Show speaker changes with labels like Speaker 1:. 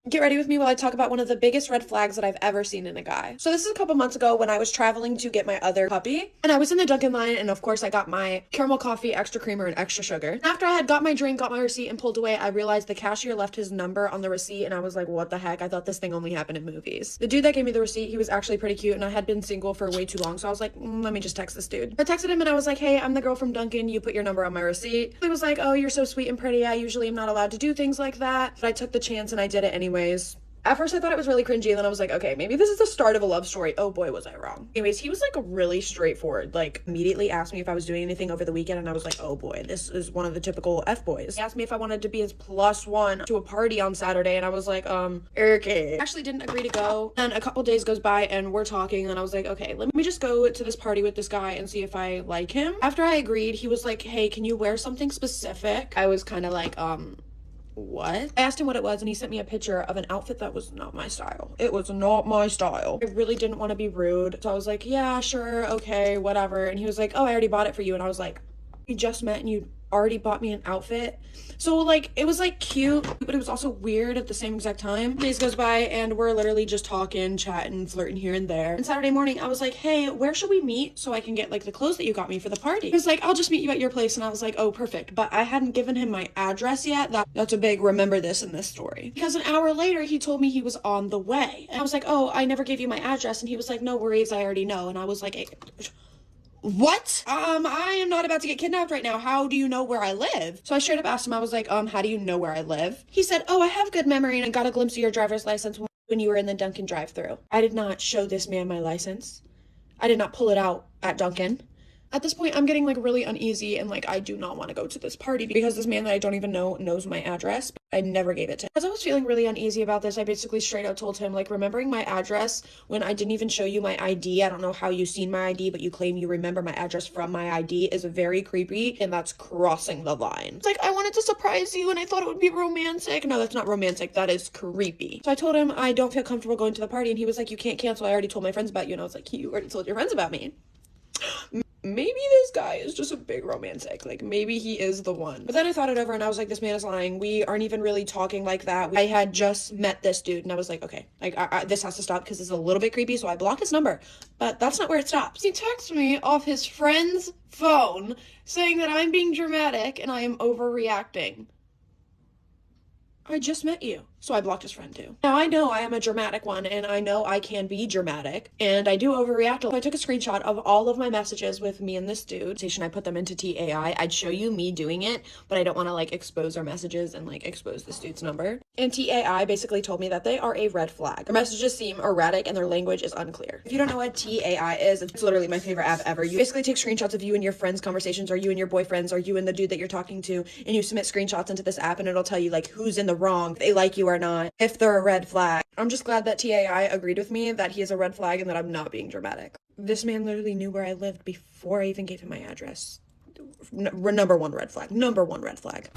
Speaker 1: Get ready with me while I talk about one of the biggest red flags that I've ever seen in a guy. So this is a couple months ago when I was traveling to get my other puppy, and I was in the Dunkin' line, and of course I got my caramel coffee, extra creamer, and extra sugar. And after I had got my drink, got my receipt, and pulled away, I realized the cashier left his number on the receipt, and I was like, what the heck? I thought this thing only happened in movies. The dude that gave me the receipt, he was actually pretty cute, and I had been single for way too long, so I was like, let me just text this dude. I texted him and I was like, hey, I'm the girl from Dunkin', you put your number on my receipt. He was like, oh, you're so sweet and pretty, I usually am not allowed to do things like that, but I took the chance and I did it anyways. At first, I thought it was really cringy, and then I was like, okay, maybe this is the start of a love story. Oh boy, was I wrong. Anyways, he was like really straightforward, like immediately asked me if I was doing anything over the weekend, and I was like, oh boy, this is one of the typical F-boys. He asked me if I wanted to be his +1 to a party on Saturday, and I was like, okay. I actually didn't agree to go. And a couple days goes by, and we're talking, and I was like, okay, let me just go to this party with this guy and see if I like him. After I agreed, he was like, hey, can you wear something specific? I was kind of like, what? I asked him what it was, and he sent me a picture of an outfit that was not my style. It was not my style. I really didn't want to be rude, so I was like, yeah, sure, okay, whatever. And he was like, oh, I already bought it for you. And I was like, we just met and you already bought me an outfit? So like, it was like cute, but it was also weird at the same exact time. Days goes by and we're literally just talking, chatting, flirting here and there. And Saturday morning I was like, hey, where should we meet so I can get like the clothes that you got me for the party? He was like, I'll just meet you at your place. And I was like, oh, perfect. But I hadn't given him my address yet. That's a big remember this in this story. Because an hour later he told me he was on the way. And I was like, oh, I never gave you my address. And he was like, no worries, I already know. And I was like, hey, what? I am not about to get kidnapped right now. How do you know where I live? So I straight up asked him, I was like, how do you know where I live? He said, oh, I have good memory and I got a glimpse of your driver's license when you were in the Dunkin' drive-thru. I did not show this man my license. I did not pull it out at Dunkin'. At this point, I'm getting like really uneasy and like I do not want to go to this party because this man that I don't even know knows my address. I never gave it to him. As I was feeling really uneasy about this, I basically straight out told him, like, remembering my address when I didn't even show you my ID. I don't know how you've seen my ID, but you claim you remember my address from my ID is very creepy, and that's crossing the line. It's like, I wanted to surprise you and I thought it would be romantic. No, that's not romantic. That is creepy. So I told him I don't feel comfortable going to the party, and he was like, you can't cancel. I already told my friends about you. And I was like, you already told your friends about me. Maybe this guy is just a big romantic. Like, maybe he is the one. But then I thought it over and I was like, this man is lying. We aren't even really talking like that. I had just met this dude and I was like, okay, like, this has to stop because it's a little bit creepy. So I blocked his number, but that's not where it stops. He texts me off his friend's phone saying that I'm being dramatic and I am overreacting. I just met you. So I blocked his friend too. Now I know I am a dramatic one and I know I can be dramatic and I do overreact. So I took a screenshot of all of my messages with me and this dude. I put them into TAI. I'd show you me doing it, but I don't want to like expose our messages and like expose this dude's number. And TAI basically told me that they are a red flag. Their messages seem erratic and their language is unclear. If you don't know what TAI is, it's literally my favorite app ever. You basically take screenshots of you and your friends' conversations or you and your boyfriends or you and the dude that you're talking to and you submit screenshots into this app and it'll tell you like who's in the wrong, if they like you or not, if they're a red flag. I'm just glad that TAI agreed with me that he is a red flag and that I'm not being dramatic. This man literally knew where I lived before I even gave him my address. Number one red flag. Number one red flag.